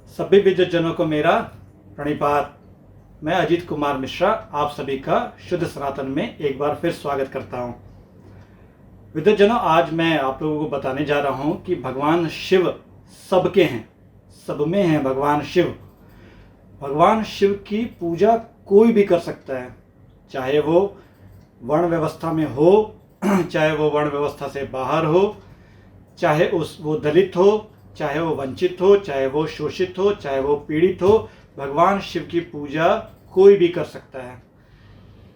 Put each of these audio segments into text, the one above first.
सभी विद्वजनों को मेरा प्रणिपात। मैं अजीत कुमार मिश्रा आप सभी का शुद्ध सनातन में एक बार फिर स्वागत करता हूं। विद्वजनों, आज मैं आप लोगों को बताने जा रहा हूं कि भगवान शिव सबके हैं, सब में हैं भगवान शिव। भगवान शिव की पूजा कोई भी कर सकता है, चाहे वो वर्ण व्यवस्था में हो, चाहे वो वर्ण व्यवस्था से बाहर हो, चाहे वो दलित हो, चाहे वो वंचित हो, चाहे वो शोषित हो, चाहे वो पीड़ित हो। भगवान शिव की पूजा कोई भी कर सकता है।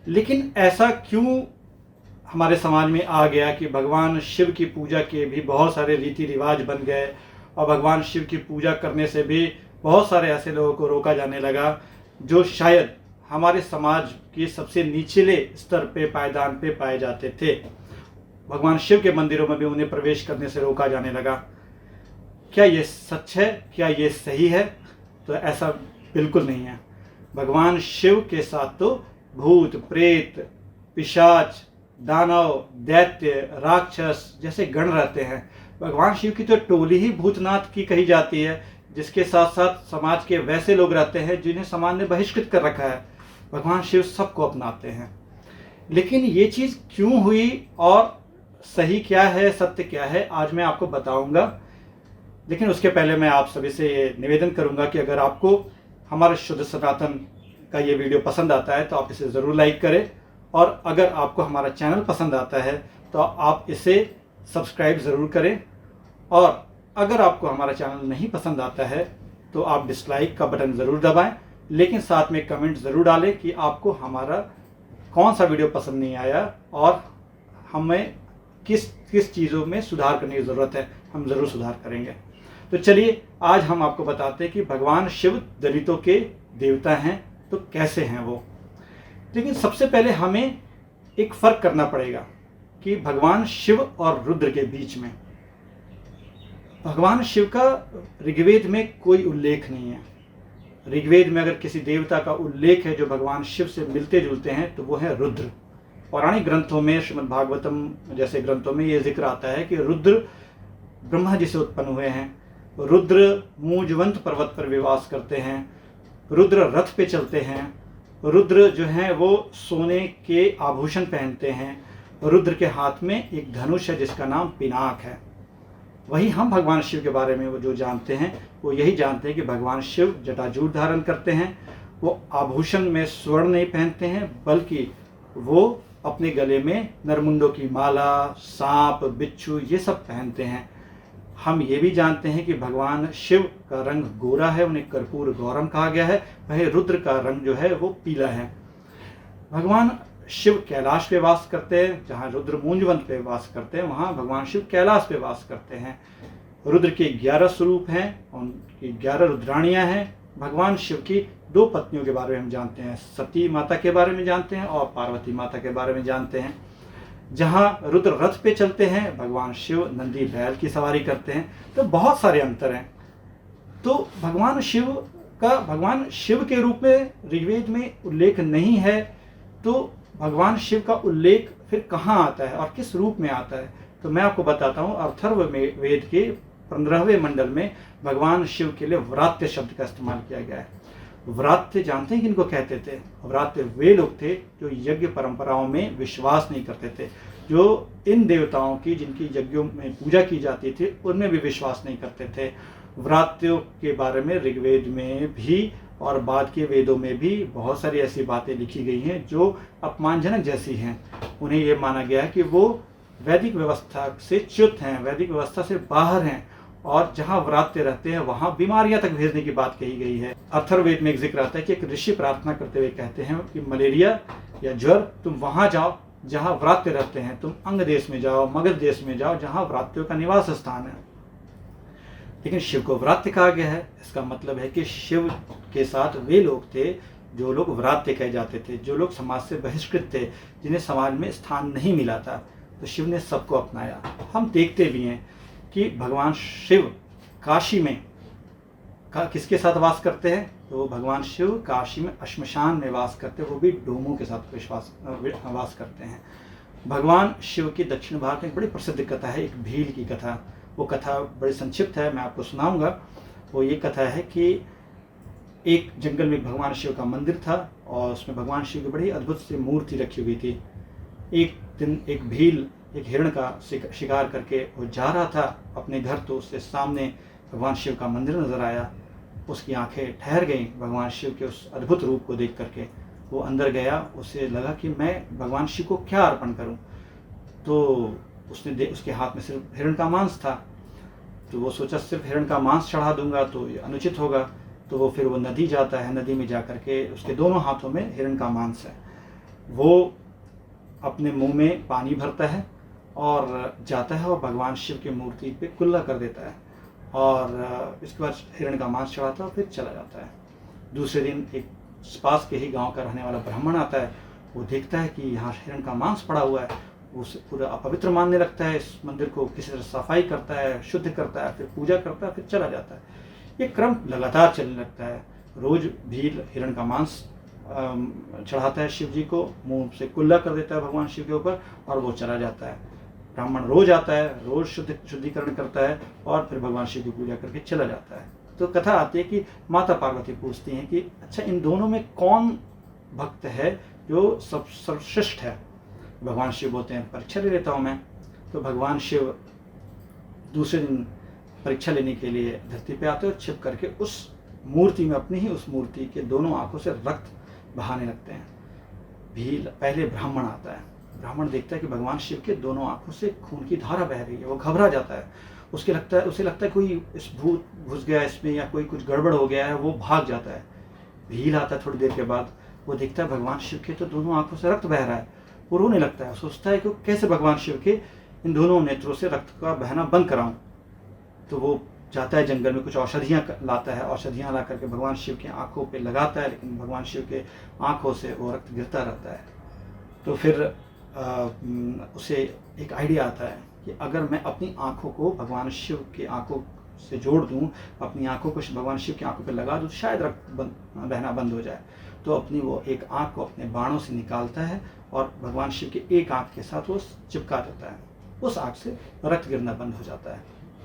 लेकिन ऐसा क्यों हमारे समाज में आ गया कि भगवान शिव की पूजा के भी बहुत सारे रीति रिवाज बन गए और भगवान शिव की पूजा करने से भी बहुत सारे ऐसे लोगों को रोका जाने लगा जो शायद हमारे समाज के सबसे निचले स्तर पे पायदान पे पाए जाते थे। भगवान शिव के मंदिरों में भी उन्हें प्रवेश करने से रोका जाने लगा। क्या ये सच है? क्या ये सही है? तो ऐसा बिल्कुल नहीं है। भगवान शिव के साथ तो भूत, प्रेत, पिशाच, दानव, दैत्य, राक्षस जैसे गण रहते हैं। भगवान शिव की तो टोली ही भूतनाथ की कही जाती है, जिसके साथ साथ समाज के वैसे लोग रहते हैं जिन्हें समाज ने बहिष्कृत कर रखा है। भगवान शिव सबको अपनाते हैं। लेकिन ये चीज़ क्यों हुई और सही क्या है, सत्य क्या है, आज मैं आपको बताऊंगा। लेकिन उसके पहले मैं आप सभी से ये निवेदन करूंगा कि अगर आपको हमारा शुद्ध सनातन का ये वीडियो पसंद आता है तो आप इसे ज़रूर लाइक करें, और अगर आपको हमारा चैनल पसंद आता है तो आप इसे सब्सक्राइब ज़रूर करें, और अगर आपको हमारा चैनल नहीं पसंद आता है तो आप डिसलाइक का बटन ज़रूर दबाएं, लेकिन साथ में कमेंट ज़रूर डालें कि आपको हमारा कौन सा वीडियो पसंद नहीं आया और हमें किस किस चीज़ों में सुधार करने की ज़रूरत है। हम ज़रूर सुधार करेंगे। तो चलिए आज हम आपको बताते हैं कि भगवान शिव दलितों के देवता हैं, तो कैसे हैं वो। लेकिन सबसे पहले हमें एक फ़र्क करना पड़ेगा कि भगवान शिव और रुद्र के बीच में। भगवान शिव का ऋग्वेद में कोई उल्लेख नहीं है। ऋग्वेद में अगर किसी देवता का उल्लेख है जो भगवान शिव से मिलते जुलते हैं तो वो है रुद्र। पौराणिक ग्रंथों में, श्रीमद् भागवतम जैसे ग्रंथों में ये जिक्र आता है कि रुद्र ब्रह्मा जी से उत्पन्न हुए हैं। रुद्र मूंजवंत पर्वत पर निवास करते हैं। रुद्र रथ पे चलते हैं। रुद्र जो है वो सोने के आभूषण पहनते हैं। रुद्र के हाथ में एक धनुष है जिसका नाम पिनाक है। वही हम भगवान शिव के बारे में वो जो जानते हैं वो यही जानते हैं कि भगवान शिव जटाजूट धारण करते हैं। वो आभूषण में स्वर्ण नहीं पहनते हैं, बल्कि वो अपने गले में नरमुंडों की माला, सांप, बिच्छू ये सब पहनते हैं। हम ये भी जानते हैं कि भगवान शिव का रंग गोरा है, उन्हें कर्पूर गौरम कहा गया है। वहीं रुद्र का रंग जो है वो पीला है। भगवान शिव कैलाश पे वास करते हैं। जहाँ रुद्र मूंजवंत पे वास करते हैं वहाँ भगवान शिव कैलाश पे वास करते हैं। रुद्र के 11 स्वरूप हैं, उनकी 11 रुद्राणियाँ हैं। भगवान शिव की 2 पत्नियों के बारे में हम जानते हैं, सती माता के बारे में जानते हैं और पार्वती माता के बारे में जानते हैं। जहाँ रुद्र रथ पे चलते हैं, भगवान शिव नंदी बैल की सवारी करते हैं। तो बहुत सारे अंतर हैं। तो भगवान शिव के रूप में ऋग्वेद में उल्लेख नहीं है, तो भगवान शिव का उल्लेख फिर कहाँ आता है और किस रूप में आता है? तो मैं आपको बताता हूँ। अथर्ववेद के 15वें मंडल में भगवान शिव के लिए व्रात्य शब्द का इस्तेमाल किया गया है। व्रात्य जानते हैं किनको कहते थे? व्रात्य वे लोग थे जो यज्ञ परंपराओं में विश्वास नहीं करते थे, जो इन देवताओं की जिनकी यज्ञों में पूजा की जाती थी उनमें भी विश्वास नहीं करते थे। व्रात्यों के बारे में ऋग्वेद में भी और बाद के वेदों में भी बहुत सारी ऐसी बातें लिखी गई हैं जो अपमानजनक जैसी हैं। उन्हें ये माना गया है कि वो वैदिक व्यवस्था से च्युत हैं, वैदिक व्यवस्था से बाहर हैं, और जहाँ व्रात्य रहते हैं वहाँ बीमारियां तक भेजने की बात कही गई है। अथर्ववेद में एक जिक्र आता है कि एक ऋषि प्रार्थना करते हुए कहते हैं कि मलेरिया या ज्वर तुम वहाँ जाओ जहाँ व्रात्य रहते हैं, तुम अंग देश में जाओ, मगध देश में जाओ जहाँ व्रात्यों का निवास स्थान है। लेकिन शिव को व्रात्य कहा गया है। इसका मतलब है कि शिव के साथ वे लोग थे जो लोग व्रात्य कहे जाते थे, जो लोग समाज से बहिष्कृत थे, जिन्हें समाज में स्थान नहीं मिला था। तो शिव ने सबको अपनाया। हम देखते भी हैं कि भगवान शिव काशी में किसके साथ वास करते हैं? तो भगवान शिव काशी में श्मशान में वास करते हैं, वो भी डोमों के साथ वास करते हैं। भगवान शिव की दक्षिण भारत में एक बड़ी प्रसिद्ध कथा है, एक भील की कथा। वो कथा बड़ी संक्षिप्त है, मैं आपको सुनाऊंगा। वो ये कथा है कि एक जंगल में भगवान शिव का मंदिर था और उसमें भगवान शिव की बड़ी अद्भुत सी मूर्ति रखी हुई थी। एक दिन एक भील एक हिरण का शिकार करके वो जा रहा था अपने घर, तो उसके सामने भगवान शिव का मंदिर नजर आया। उसकी आंखें ठहर गईं भगवान शिव के उस अद्भुत रूप को देख करके। वो अंदर गया, उसे लगा कि मैं भगवान शिव को क्या अर्पण करूं। तो उसने उसके हाथ में सिर्फ हिरण का मांस था, तो वो सोचा सिर्फ हिरण का मांस चढ़ा दूंगा तो ये अनुचित होगा। तो वो फिर वो नदी जाता है, नदी में जा करके उसके दोनों हाथों में हिरण का मांस है। वो अपने मुंह में पानी भरता है और जाता है और भगवान शिव की मूर्ति पे कुल्ला कर देता है और इसके बाद हिरण का मांस चढ़ाता है और फिर चला जाता है। दूसरे दिन एक पास के ही गांव का रहने वाला ब्राह्मण आता है। वो देखता है कि यहाँ हिरण का मांस पड़ा हुआ है। वो उसे पूरा अपवित्र मानने लगता है, इस मंदिर को किसी तरह सफाई करता है, शुद्ध करता है, फिर पूजा करता है, फिर चला जाता है। ये क्रम लगातार चलने लगता है। रोज भील हिरण का मांस चढ़ाता है शिव जी को, मुंह से कुल्ला कर देता है भगवान शिव के ऊपर और वो चला जाता है। ब्राह्मण रोज आता है, रोज शुद्धिकरण करता है और फिर भगवान शिव की पूजा करके चला जाता है। तो कथा आती है कि माता पार्वती पूछती हैं कि अच्छा इन दोनों में कौन भक्त है जो सर्वश्रेष्ठ है। भगवान शिव बोलते हैं परीक्षा ले लेता हूँ मैं। तो भगवान शिव दूसरे दिन परीक्षा लेने के लिए धरती पे आते हैं और छिप करके उस मूर्ति में, अपनी ही उस मूर्ति के दोनों आंखों से रक्त बहाने लगते हैं। भील पहले ब्राह्मण आता है। ब्राह्मण देखता है कि भगवान शिव के दोनों आंखों से खून की धारा बह रही है। वो घबरा जाता है। उसे लगता है कोई इस भूत घुस गया इसमें या कोई कुछ गड़बड़ हो गया है। वो भाग जाता है। भील आता है थोड़ी देर के बाद। वो देखता है भगवान शिव के तो दोनों आंखों से रक्त बह रहा है। वो रोने लगता है। सोचता है कि कैसे भगवान शिव के इन दोनों नेत्रों से रक्त का बहना बंद कराऊं। तो वो जाता है जंगल में, कुछ औषधियाँ लाता है। औषधियाँ ला करके भगवान शिव की आंखों पे लगाता है, लेकिन भगवान शिव के आंखों से वो रक्त गिरता रहता है। तो फिर उसे एक आइडिया आता है कि अगर मैं अपनी आंखों को भगवान शिव की आंखों से जोड़ दूं, अपनी आंखों को भगवान शिव की आंखों पे लगा दूं, तो शायद रक्त बहना बंद हो जाए। तो अपनी वो एक आंख को अपने बाणों से निकालता है और भगवान शिव की एक आंख के साथ वो चिपका देता है। उस आंख से रक्त गिरना बंद हो जाता है।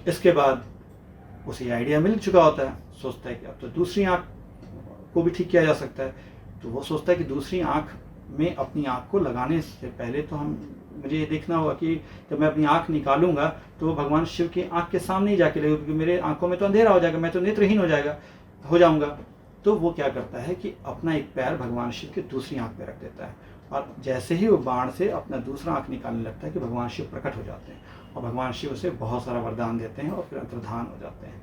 इसके बाद उसे आइडिया मिल चुका होता है। सोचता है कि अब तो दूसरी आंख को भी ठीक किया जा सकता है। तो वो सोचता है कि दूसरी आंख में अपनी आंख को लगाने से पहले तो मुझे ये देखना होगा कि जब मैं अपनी आंख निकालूंगा तो भगवान शिव की आंख के सामने ही जाके लगेगा, क्योंकि मेरे आंखों में तो अंधेरा हो जाएगा, मैं तो नेत्रहीन हो जाऊंगा। तो वो क्या करता है कि अपना एक पैर भगवान शिव की दूसरी आंख पे रख देता है और जैसे ही वो बाण से अपना दूसरा आंख निकालने लगता है कि भगवान शिव प्रकट हो जाते हैं और भगवान शिव उसे बहुत सारा वरदान देते हैं और फिर अंतर्धान हो जाते हैं।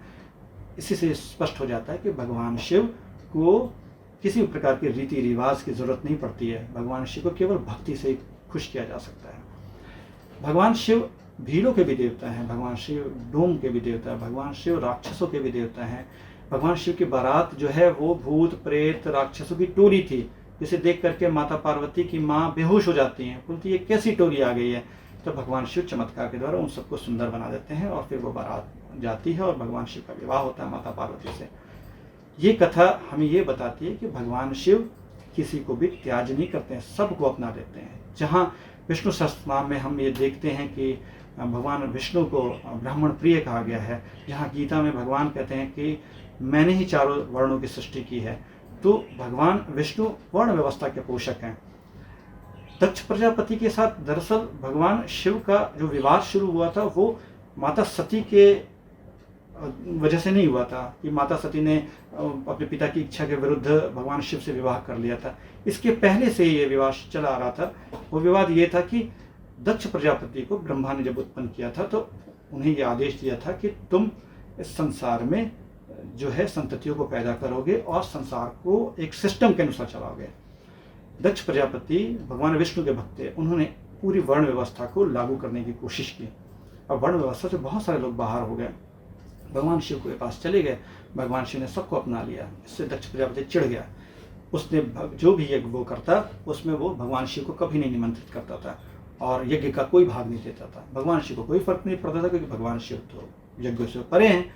इसी से स्पष्ट हो जाता है कि भगवान शिव को किसी भी प्रकार के रीति रिवाज की जरूरत नहीं पड़ती है। भगवान शिव को केवल भक्ति से खुश किया जा सकता है। भगवान शिव भीलों के भी देवता हैं, भगवान शिव डोम के भी देवता है, भगवान शिव राक्षसों के भी देवता हैं। भगवान शिव की बारात जो है वो भूत प्रेत राक्षसों की टोली थी, जिसे देख करके माता पार्वती की माँ बेहोश हो जाती हैं, बोलती ये कैसी टोली आ गई है। तो भगवान शिव चमत्कार के द्वारा उन सबको सुंदर बना देते हैं और फिर वो बारात जाती है और भगवान शिव का विवाह होता है माता पार्वती से। ये कथा हमें ये बताती है कि भगवान शिव किसी को भी त्याज नहीं करते हैं, सबको अपना लेते हैं। जहाँ विष्णु सहस्त्रनाम में हम ये देखते हैं कि भगवान विष्णु को ब्राह्मण प्रिय कहा गया है, जहाँ गीता में भगवान कहते हैं कि मैंने ही चारों वर्णों की सृष्टि की है। तो भगवान विष्णु वर्ण व्यवस्था के पोषक हैं। दक्ष प्रजापति के साथ दरअसल भगवान शिव का जो विवाद शुरू हुआ था वो माता सती के वजह से नहीं हुआ था कि माता सती ने अपने पिता की इच्छा के विरुद्ध भगवान शिव से विवाह कर लिया था। इसके पहले से ही ये विवाद चला आ रहा था। वो विवाद ये था कि दक्ष प्रजापति को ब्रह्मा ने जब उत्पन्न किया था तो उन्हें ये आदेश दिया था कि तुम इस संसार में जो है संततियों को पैदा करोगे और संसार को एक सिस्टम के अनुसार चलाओगे। दक्ष प्रजापति भगवान विष्णु के भक्त थे। उन्होंने पूरी वर्ण व्यवस्था को लागू करने की कोशिश की और वर्ण व्यवस्था से बहुत सारे लोग बाहर हो गए, भगवान शिव के पास चले गए। भगवान शिव ने सबको अपना लिया। इससे दक्ष प्रजापति चिढ़ गया। उसने जो भी यज्ञ वो करता उसमें वो भगवान शिव को कभी नहीं निमंत्रित करता था और यज्ञ का कोई भाग नहीं देता था। भगवान शिव को कोई फर्क नहीं पड़ता था क्योंकि भगवान शिव तो यज्ञ से परे हैं।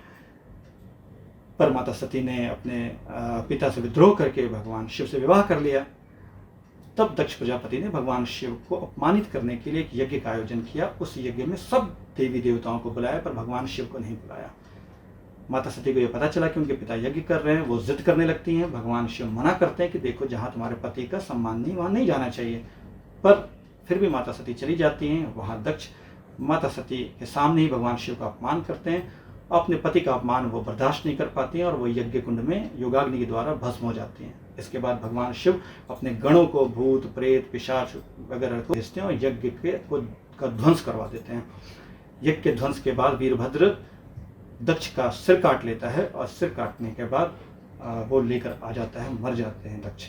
पर माता सती ने अपने पिता से विद्रोह करके भगवान शिव से विवाह कर लिया। तब दक्ष प्रजापति ने भगवान शिव को अपमानित करने के लिए एक यज्ञ का आयोजन किया। उस यज्ञ में सब देवी देवताओं को बुलाया पर भगवान शिव को नहीं बुलाया। माता सती को ये पता चला कि उनके पिता यज्ञ कर रहे हैं, वो जिद करने लगती हैं। भगवान शिव मना करते हैं कि देखो जहाँ तुम्हारे पति का सम्मान नहीं वहाँ नहीं जाना चाहिए, पर फिर भी माता सती चली जाती हैं। वहाँ दक्ष माता सती के सामने ही भगवान शिव का अपमान करते हैं। अपने पति का अपमान वो बर्दाश्त नहीं कर पाती हैं और वो यज्ञ कुंड में योगाग्नि के द्वारा भस्म हो जाती हैं। इसके बाद भगवान शिव अपने गणों को, भूत प्रेत पिशाच वगैरह को भेजते हैं और यज्ञ का ध्वंस करवा देते हैं। यज्ञ के ध्वंस के बाद वीरभद्र दक्ष का सिर काट लेता है और सिर काटने के बाद वो लेकर आ जाता है, मर जाते हैं दक्ष।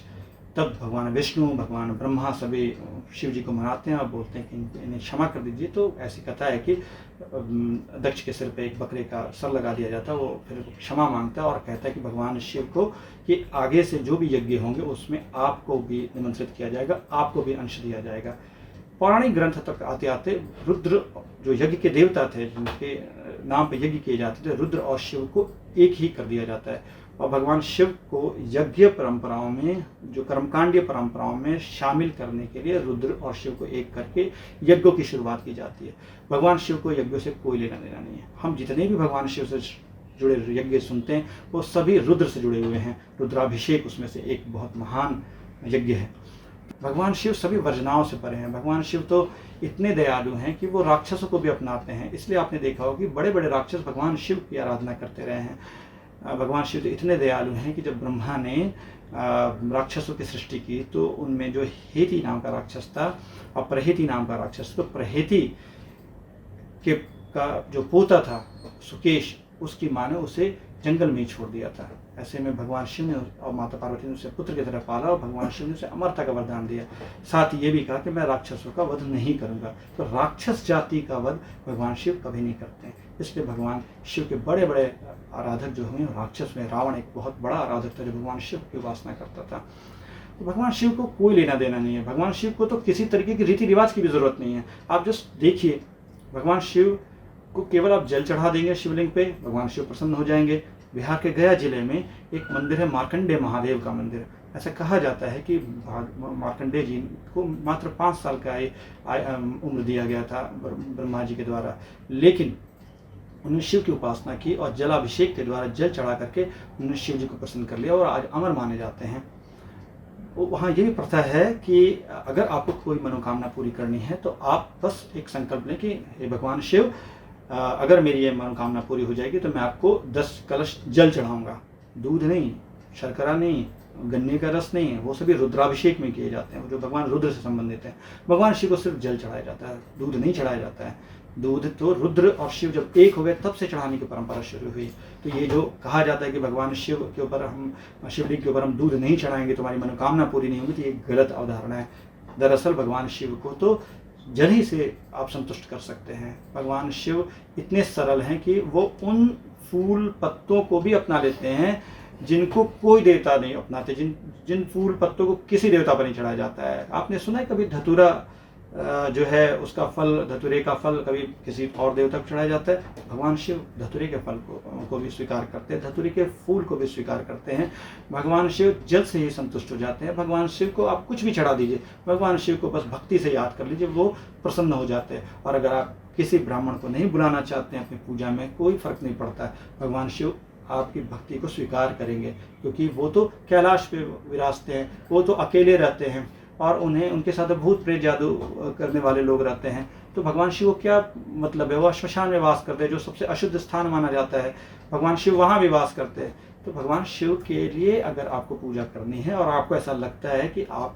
तब भगवान विष्णु, भगवान ब्रह्मा सभी शिव जी को मनाते हैं और बोलते हैं कि इन्हें क्षमा कर दीजिए। तो ऐसी कथा है कि दक्ष के सिर पे एक बकरे का सर लगा दिया जाता है। वो फिर क्षमा मांगता है और कहता है कि भगवान शिव को कि आगे से जो भी यज्ञ होंगे उसमें आपको भी निमंत्रित किया जाएगा, आपको भी अंश दिया जाएगा। पौराणिक ग्रंथ तक आते आते रुद्र जो यज्ञ के देवता थे, जिनके नाम पे यज्ञ किए जाते थे, रुद्र और शिव को एक ही कर दिया जाता है और भगवान शिव को यज्ञ परंपराओं में, जो कर्मकांडीय परंपराओं में शामिल करने के लिए रुद्र और शिव को एक करके यज्ञों की शुरुआत की जाती है। भगवान शिव को यज्ञों से कोई लेना देना नहीं है। हम जितने भी भगवान शिव से जुड़े यज्ञ सुनते हैं वो सभी रुद्र से जुड़े हुए हैं। रुद्राभिषेक उसमें से एक बहुत महान यज्ञ है। भगवान शिव सभी वर्जनाओं से परे हैं। भगवान शिव तो इतने दयालु हैं कि वो राक्षसों को भी अपनाते हैं। इसलिए आपने देखा होगा कि बड़े बड़े राक्षस भगवान शिव की आराधना करते रहे हैं। भगवान शिव तो इतने दयालु हैं कि जब ब्रह्मा ने राक्षसों की सृष्टि की तो उनमें जो हेति नाम का राक्षस था और प्रहेति नाम का राक्षस, तो प्रहेति का जो पोता था सुकेश, उसकी माँ ने उसे जंगल में ही छोड़ दिया था। ऐसे में भगवान शिव ने और माता पार्वती ने उसे पुत्र की तरह पाला और भगवान शिव ने उसे अमरता का वरदान दिया। साथ ही ये भी कहा कि मैं राक्षसों का वध नहीं करूंगा। तो राक्षस जाति का वध भगवान शिव कभी नहीं करते हैं। इसलिए भगवान शिव के बड़े बड़े आराधक जो हुए राक्षस में रावण एक बहुत बड़ा आराधक था जो भगवान शिव की उपासना करता था। तो भगवान शिव को कोई लेना देना नहीं है। भगवान शिव को तो किसी तरीके की रीति रिवाज की भी जरूरत नहीं है। आप जस्ट देखिए, भगवान शिव को केवल आप जल चढ़ा देंगे शिवलिंग पे, भगवान शिव प्रसन्न हो जाएंगे। बिहार के गया जिले में एक मंदिर है, मार्कंडेय महादेव का मंदिर। ऐसा कहा जाता है कि मार्कंडेय जी को मात्र 5 साल का उम्र दिया गया था ब्रह्मा जी के द्वारा, लेकिन उन्होंने शिव की उपासना की और जलाभिषेक के द्वारा जल चढ़ा करके उन्होंने शिव जी को प्रसन्न कर लिया और आज अमर माने जाते हैं। वहाँ ये भी प्रथा है कि अगर आपको कोई मनोकामना पूरी करनी है तो आप बस एक संकल्प लें कि हे भगवान शिव, अगर मेरी ये मनोकामना पूरी हो जाएगी तो मैं आपको 10 कलश जल चढ़ाऊंगा। दूध नहीं, शर्करा नहीं, गन्ने का रस नहीं, वो सभी रुद्राभिषेक में किए जाते हैं जो भगवान रुद्र से संबंधित हैं। भगवान शिव को सिर्फ जल चढ़ाया जाता है, दूध नहीं चढ़ाया जाता है। दूध तो रुद्र और शिव जब एक हो गए तब से चढ़ाने की परंपरा शुरू हुई। तो ये जो कहा जाता है कि भगवान शिव के ऊपर हम, शिवलिंग के ऊपर हम दूध नहीं चढ़ाएंगे तुम्हारी मनोकामना पूरी नहीं होगी, तो ये गलत अवधारणा है। दरअसल भगवान शिव को तो जल ही से आप संतुष्ट कर सकते हैं। भगवान शिव इतने सरल हैं कि वो उन फूल पत्तों को भी अपना लेते हैं जिनको कोई देवता नहीं अपनाते, जिन फूल पत्तों को किसी देवता पर नहीं चढ़ाया जाता है। आपने सुना है कभी धतूरा जो है उसका फल, धतूरे का फल कभी किसी और देवता को चढ़ाया जाता है? भगवान शिव धतूरे के फल को भी स्वीकार करते हैं, धतूरे के फूल को भी स्वीकार करते हैं। भगवान शिव जल से ही संतुष्ट हो जाते हैं। भगवान शिव को आप कुछ भी चढ़ा दीजिए, भगवान शिव को बस भक्ति से याद कर लीजिए, वो प्रसन्न हो जाते हैं। और अगर आप किसी ब्राह्मण को नहीं बुलाना चाहते हैं अपनी पूजा में, कोई फर्क नहीं पड़ता है, भगवान शिव आपकी भक्ति को स्वीकार करेंगे, क्योंकि वो तो कैलाश पे विराजते हैं, वो तो अकेले रहते हैं और उनके साथ भूत प्रेत जादू करने वाले लोग रहते हैं। तो भगवान शिव को क्या मतलब है? वो श्मशान में वास करते हैं, जो सबसे अशुद्ध स्थान माना जाता है। भगवान शिव वहाँ भी वास करते हैं। तो भगवान शिव के लिए अगर आपको पूजा करनी है और आपको ऐसा लगता है कि आप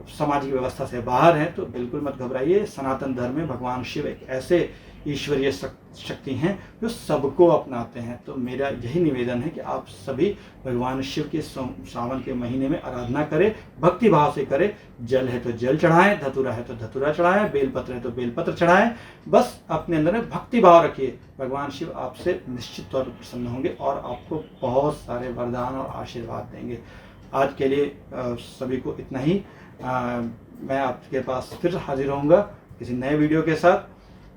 सामाजिक व्यवस्था से बाहर हैं, तो बिल्कुल मत घबराइए। सनातन धर्म में भगवान शिव एक ऐसे ईश्वरीय शक्ति हैं जो सबको अपनाते हैं। तो मेरा यही निवेदन है कि आप सभी भगवान शिव के सावन के महीने में आराधना करें, भक्ति भाव से करें। जल है तो जल चढ़ाएं, धतूरा है तो धतूरा चढ़ाएं, बेलपत्र है तो बेलपत्र चढ़ाएं। बस अपने अंदर में भक्ति भाव रखिए, भगवान शिव आपसे निश्चित तौर पर प्रसन्न होंगे और आपको बहुत सारे वरदान और आशीर्वाद देंगे। आज के लिए सभी को इतना ही। मैं आपके पास फिर हाजिर होऊंगा किसी नए वीडियो के साथ।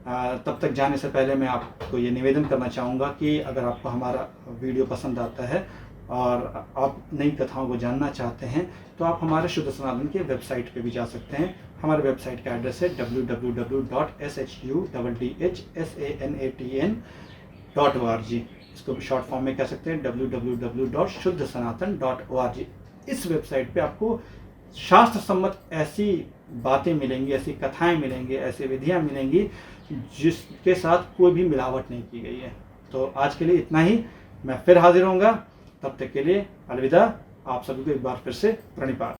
तब तक जाने से पहले मैं आपको ये निवेदन करना चाहूँगा कि अगर आपको हमारा वीडियो पसंद आता है और आप नई कथाओं को जानना चाहते हैं तो आप हमारे शुद्ध सनातन के वेबसाइट पे भी जा सकते हैं। हमारे वेबसाइट का एड्रेस है www.shudhsanatan.org। इसको शॉर्ट फॉर्म में कह सकते हैं www.shuddhasanatan.org। इस वेबसाइट पे आपको शास्त्र सम्मत ऐसी बातें मिलेंगी, ऐसी कथाएं मिलेंगी, ऐसी विधियां मिलेंगी जिसके साथ कोई भी मिलावट नहीं की गई है। तो आज के लिए इतना ही, मैं फिर हाजिर होऊंगा, तब तक के लिए अलविदा। आप सभी को एक बार फिर से प्रणिपात।